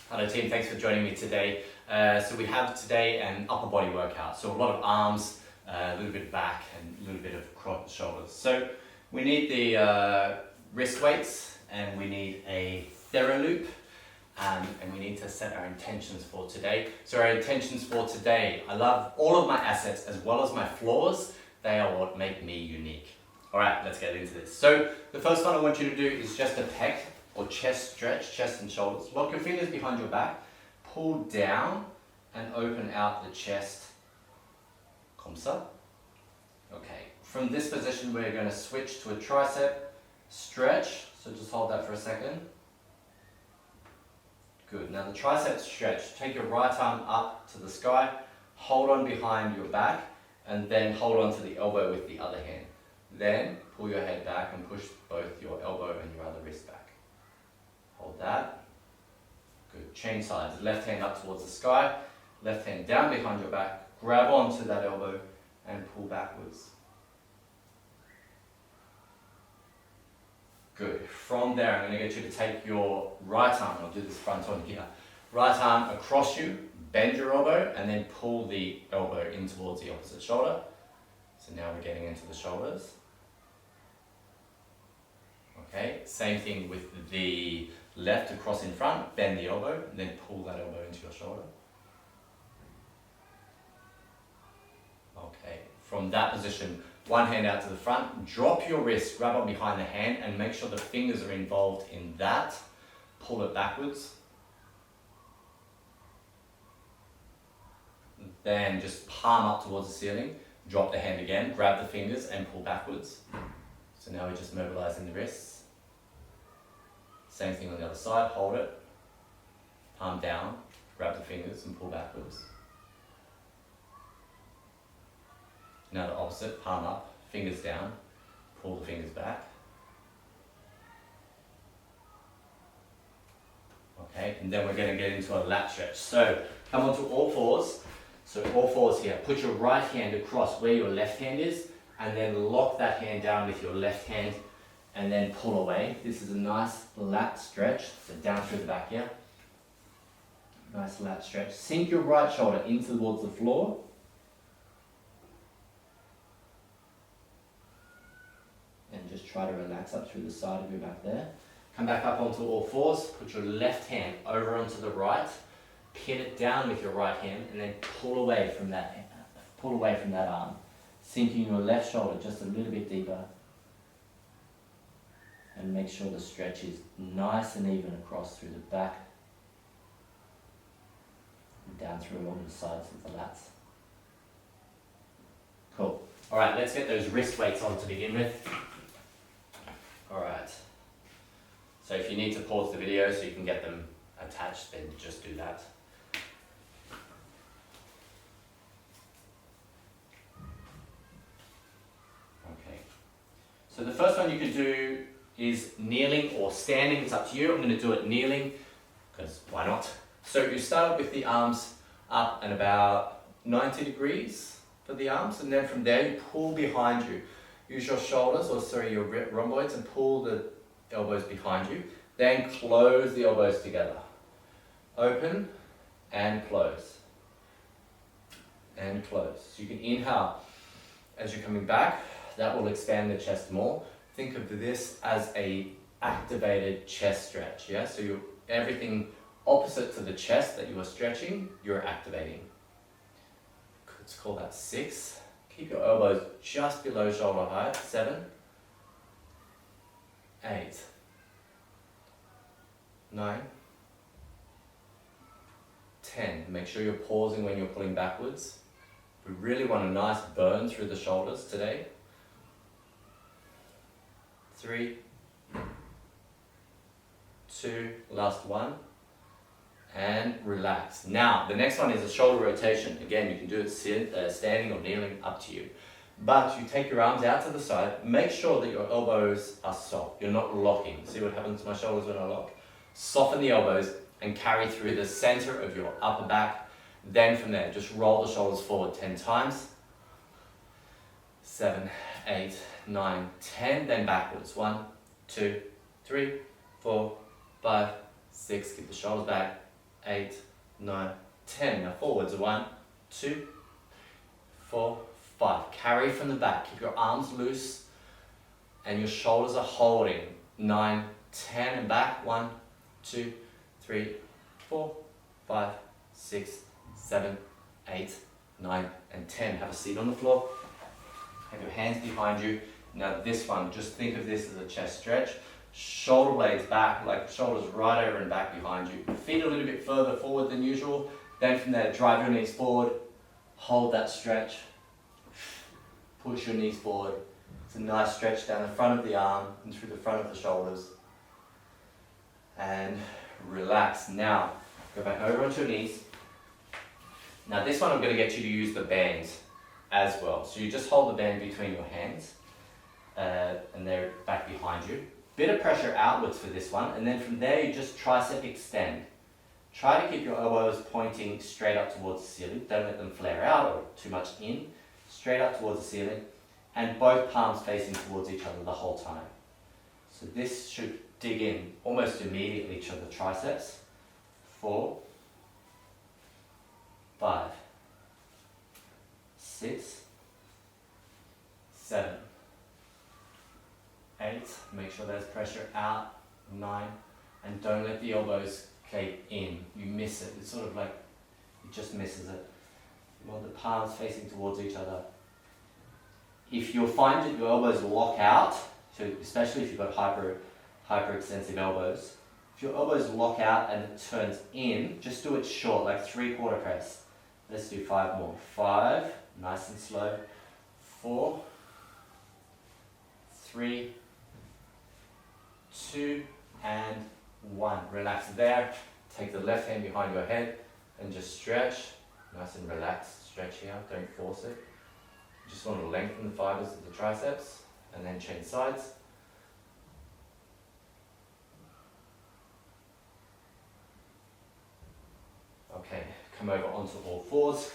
Hello team, thanks for joining me today. So we have today an upper body workout. So a lot of arms, a little bit of back and a little bit of shoulders. So we need the wrist weights and we need a theraloop and we need to set our intentions for today. So our intentions for today, I love all of my assets as well as my flaws. They are what make me unique. All right, let's get into this. So the first one I want you to do is just a pec or chest stretch, chest and shoulders. Lock your fingers behind your back, pull down and open out the chest. Comme ça. Okay, from this position we're going to switch to a tricep stretch. So just hold that for a second. Good, now the tricep stretch, take your right arm up to the sky, hold on behind your back and then hold on to the elbow with the other hand. Then pull your head back and push both your elbow and your other wrist back. Hold that. Good. Change sides. Left hand up towards the sky. Left hand down behind your back. Grab onto that elbow and pull backwards. Good. From there, I'm going to get you to take your right arm. I'll do this front on here. Right arm across you. Bend your elbow and then pull the elbow in towards the opposite shoulder. So now we're getting into the shoulders. Okay, same thing with the left across in front, bend the elbow, and then pull that elbow into your shoulder. Okay, from that position, one hand out to the front, drop your wrist, grab on behind the hand, and make sure the fingers are involved in that. Pull it backwards. Then just palm up towards the ceiling, drop the hand again, grab the fingers, and pull backwards. So now we're just mobilizing the wrists. Same thing on the other side, hold it, palm down, grab the fingers and pull backwards. Now the opposite, palm up, fingers down, pull the fingers back. Okay, and then we're going to get into a lat stretch. So come onto all fours. So all fours here, put your right hand across where your left hand is and then lock that hand down with your left hand and then pull away. This is a nice lat stretch, so down through the back here. Nice lat stretch. Sink your right shoulder in towards the floor. And just try to relax up through the side of your back there. Come back up onto all fours, put your left hand over onto the right, pin it down with your right hand and then pull away from that arm. Sinking your left shoulder just a little bit deeper. And make sure the stretch is nice and even across through the back and down through along the sides of the lats. Cool. All right, let's get those wrist weights on to begin with. All right. So if you need to pause the video so you can get them attached, then just do that. Okay. So the first one you can do is kneeling or standing, it's up to you. I'm going to do it kneeling, because why not? So you start with the arms up and about 90 degrees for the arms, and then from there you pull behind you. Use your shoulders, your rhomboids, and pull the elbows behind you. Then close the elbows together. Open and close. And close. So you can inhale as you're coming back. That will expand the chest more. Think of this as a activated chest stretch, yeah? So you're everything opposite to the chest that you are stretching, you're activating. Let's call that 6. Keep your elbows just below shoulder height. 7, 8, 9, 10. Make sure you're pausing when you're pulling backwards. We really want a nice burn through the shoulders today. 3, 2, last one, and relax. Now, the next one is a shoulder rotation. Again, you can do it standing or kneeling, up to you. But you take your arms out to the side, make sure that your elbows are soft. You're not locking. See what happens to my shoulders when I lock? Soften the elbows and carry through the center of your upper back. Then from there, just roll the shoulders forward 10 times. 7, 8, 9, 10, then backwards. 1, 2, 3, 4, 5, 6, keep the shoulders back. 8, 9, 10. Now forwards, 1, 2, 4, 5. Carry from the back, keep your arms loose and your shoulders are holding. 9, 10 and back, 1, 2, 3, 4, 5, 6, 7, 8, 9 and 10. Have a seat on the floor, have your hands behind you. Now this one, just think of this as a chest stretch. Shoulder blades back, like shoulders right over and back behind you. Feet a little bit further forward than usual. Then from there, drive your knees forward. Hold that stretch. Push your knees forward. It's a nice stretch down the front of the arm and through the front of the shoulders. And relax. Now, go back over onto your knees. Now this one I'm going to get you to use the bands as well. So you just hold the band between your hands and they're back behind you. Bit of pressure outwards for this one, and then from there you just tricep extend. Try to keep your elbows pointing straight up towards the ceiling. Don't let them flare out or too much in. Straight up towards the ceiling, and both palms facing towards each other the whole time. So this should dig in almost immediately to the triceps. 4, 5, 6, 7, 8, make sure there's pressure out, 9, and don't let the elbows cape in. You miss it. It's sort of like, it just misses it. You want the palms facing towards each other. If you'll find that your elbows lock out, so especially if you've got hyperextensive elbows, if your elbows lock out and it turns in, just do it short, like 3/4 press. Let's do 5 more. 5, nice and slow. 4, 3, 2, and 1. Relax there. Take the left hand behind your head and just stretch. Nice and relaxed stretch here. Don't force it. You just want to lengthen the fibers of the triceps and then change sides. Okay, come over onto all fours.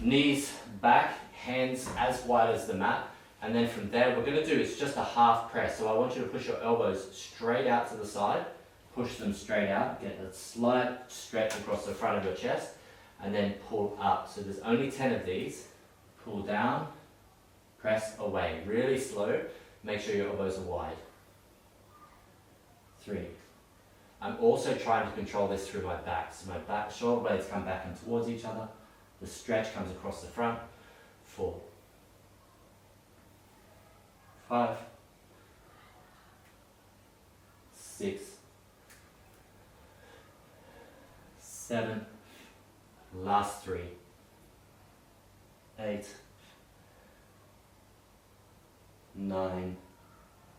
Knees back, hands as wide as the mat. And then from there, we're going to do is just a half press. So I want you to push your elbows straight out to the side. Push them straight out. Get a slight stretch across the front of your chest. And then pull up. So there's only 10 of these. Pull down. Press away. Really slow. Make sure your elbows are wide. 3. I'm also trying to control this through my back. So my back, shoulder blades come back and towards each other. The stretch comes across the front. 4. 5, 6, 7, last 3, 8, 9,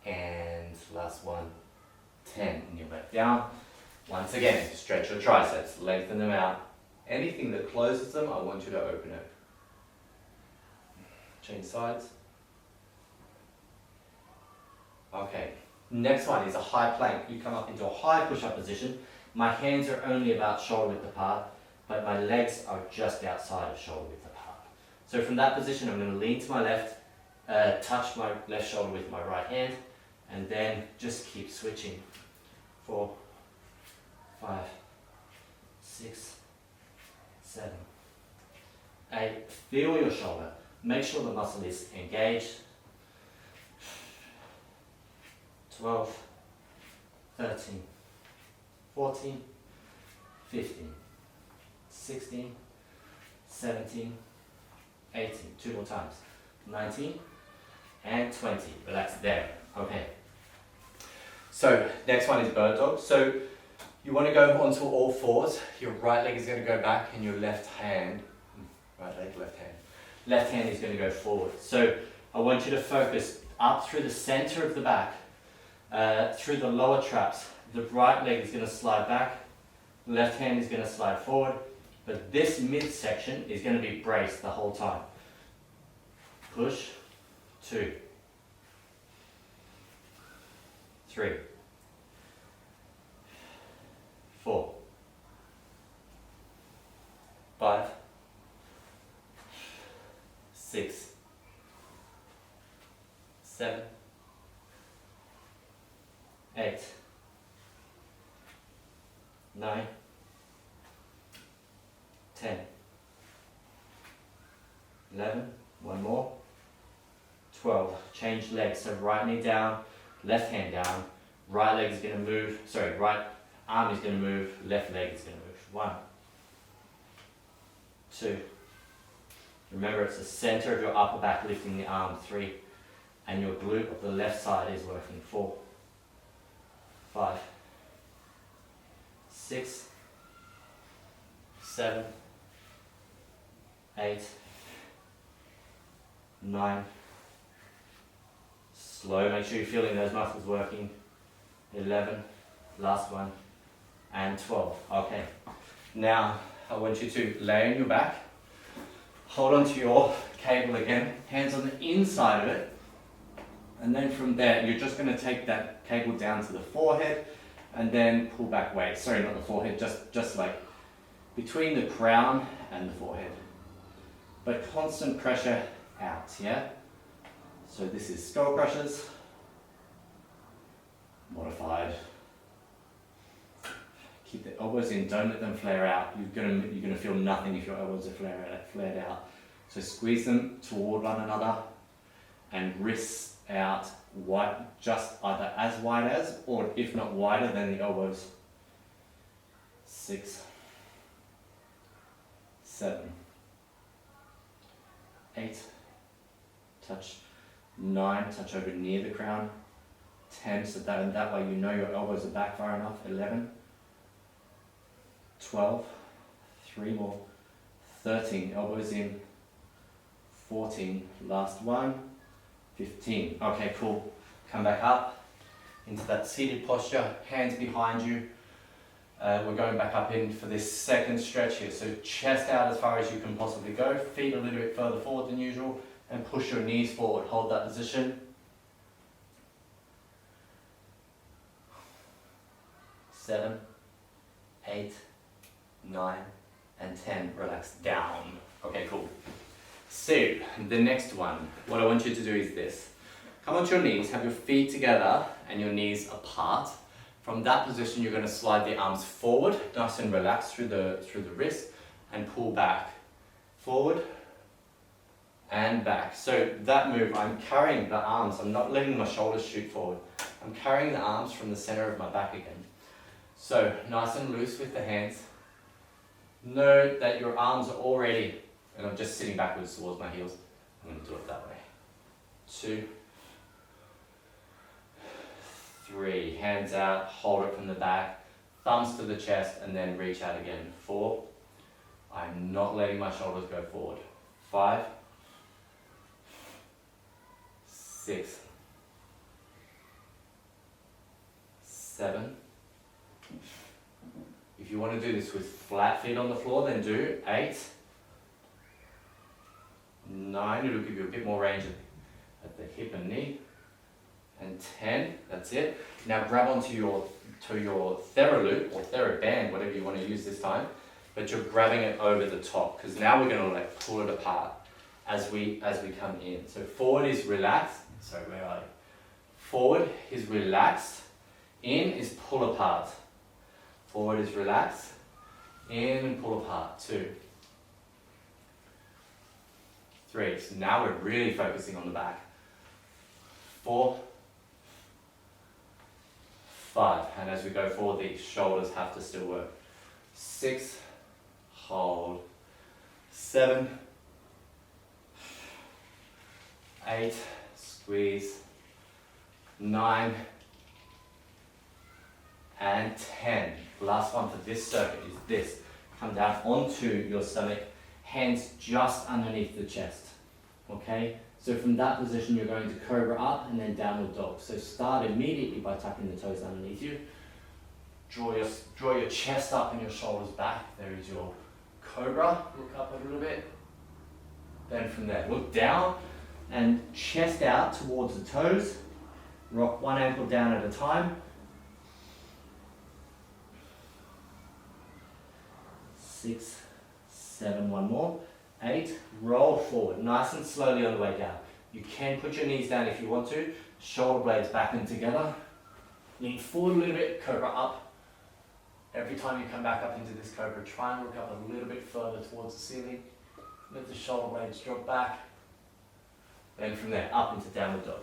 and last one, 10. Kneel back down. Once again, stretch your triceps, lengthen them out. Anything that closes them, I want you to open it. Change sides. Okay, next one is a high plank. You come up into a high push-up position. My hands are only about shoulder width apart, but my legs are just outside of shoulder width apart. So from that position, I'm going to lean to my left, touch my left shoulder with my right hand, and then just keep switching. 4, 5, 6, 7, 8. Feel your shoulder. Make sure the muscle is engaged. 12, 13, 14, 15, 16, 17, 18. 2 more times. 19 and 20. Relax there. Okay. So next one is bird dog. So you want to go onto all fours. Your right leg is going to go back and your left hand, right leg, left hand is going to go forward. So I want you to focus up through the center of the back. Through the lower traps, the right leg is going to slide back, left hand is going to slide forward, but this midsection is going to be braced the whole time. Push, 2, 3, 4, 5, 6, 7, 8, 9, 10, 11, one more, 12. Change legs, so right knee down, left hand down, right leg is going to move, sorry, right arm is going to move, left leg is going to move. 1, 2. Remember, it's the center of your upper back lifting the arm. 3. And your glute of the left side is working. 4, 5, 6, 7, 8, 9. Slow, make sure you're feeling those muscles working. 11, last one, and 12. Okay, now I want you to lay on your back, hold on to your cable again, hands on the inside of it, and then from there you're just going to take that cable down to the forehead and then pull back weight. Sorry, not the forehead, just like between the crown and the forehead. But constant pressure out, yeah? So this is skull crushers, modified. Keep the elbows in, don't let them flare out. You're gonna feel nothing if your elbows are flared out. So squeeze them toward one another and wrists out wide, just either as wide as, or if not wider than the elbows. 6, 7, 8, touch. 9, touch over near the crown. 10, so that way you know your elbows are back far enough. 11, 12, 3 more, 13, elbows in. 14, last one. 15. Okay, cool. Come back up into that seated posture, hands behind you. We're going back up in for this second stretch here. So chest out as far as you can possibly go, feet a little bit further forward than usual, and push your knees forward. Hold that position. 7, 8, 9, and 10. Relax down. Okay, cool. So, the next one, what I want you to do is this. Come onto your knees, have your feet together and your knees apart. From that position, you're going to slide the arms forward, nice and relaxed through the wrist, and pull back. Forward and back. So that move, I'm carrying the arms, I'm not letting my shoulders shoot forward. I'm carrying the arms from the center of my back again. So nice and loose with the hands. Note that your arms are already, and I'm just sitting backwards towards my heels. I'm going to do it that way. 2, 3, hands out, hold it from the back, thumbs to the chest, and then reach out again. 4, I'm not letting my shoulders go forward. 5, 6, 7. If you want to do this with flat feet on the floor, then do 8, 9. It'll give you a bit more range at the hip and knee. And 10, that's it. Now grab onto your theraloop or theraband, whatever you want to use this time, but you're grabbing it over the top, because now we're going to like pull it apart as we come in. So forward is relaxed. Sorry, where are you? Forward is relaxed. In is pull apart. Forward is relaxed. In and pull apart. 2, 3. So now we're really focusing on the back. 4, 5, and as we go forward, the shoulders have to still work. 6, hold. 7, 8, squeeze. 9, and 10. Last one for this circuit is this. Come down onto your stomach, hands just underneath the chest. Okay? So from that position, you're going to cobra up and then downward dog. So start immediately by tucking the toes underneath you. Draw your chest up and your shoulders back. There is your cobra. Look up a little bit. Then from there, look down and chest out towards the toes. Rock one ankle down at a time. 6, 7, one more. 8, roll forward, nice and slowly on the way down. You can put your knees down if you want to, shoulder blades back and together. Lean forward a little bit, cobra up. Every time you come back up into this cobra, try and look up a little bit further towards the ceiling. Let the shoulder blades drop back. Then from there, up into downward dog.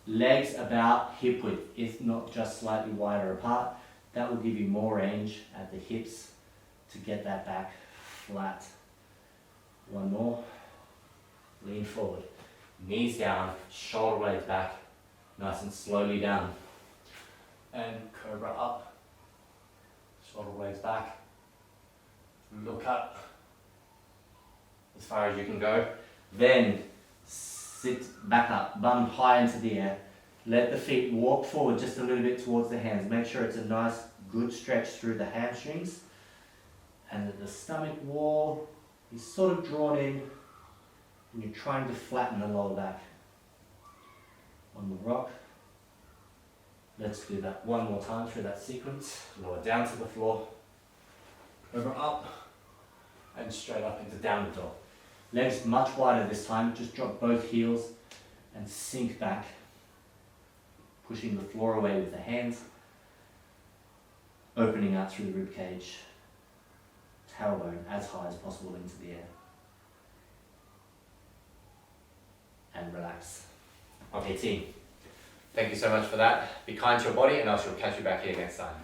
Legs about hip width, if not just slightly wider apart. That will give you more range at the hips to get that back flat. One more. Lean forward. Knees down, shoulder blades back, nice and slowly down. And cobra up. Shoulder blades back. Look up. As far as you can go. Then sit back up, bum high into the air. Let the feet walk forward just a little bit towards the hands. Make sure it's a nice, good stretch through the hamstrings. And that the stomach wall is sort of drawn in. And you're trying to flatten the lower back. On the rock. Let's do that one more time through that sequence. Lower down to the floor. Over up. And straight up into downward dog. Legs much wider this time. Just drop both heels and sink back. Pushing the floor away with the hands. Opening out through the rib cage. Tailbone as high as possible into the air. And relax. Okay team, thank you so much for that. Be kind to your body and I shall catch you back here next time.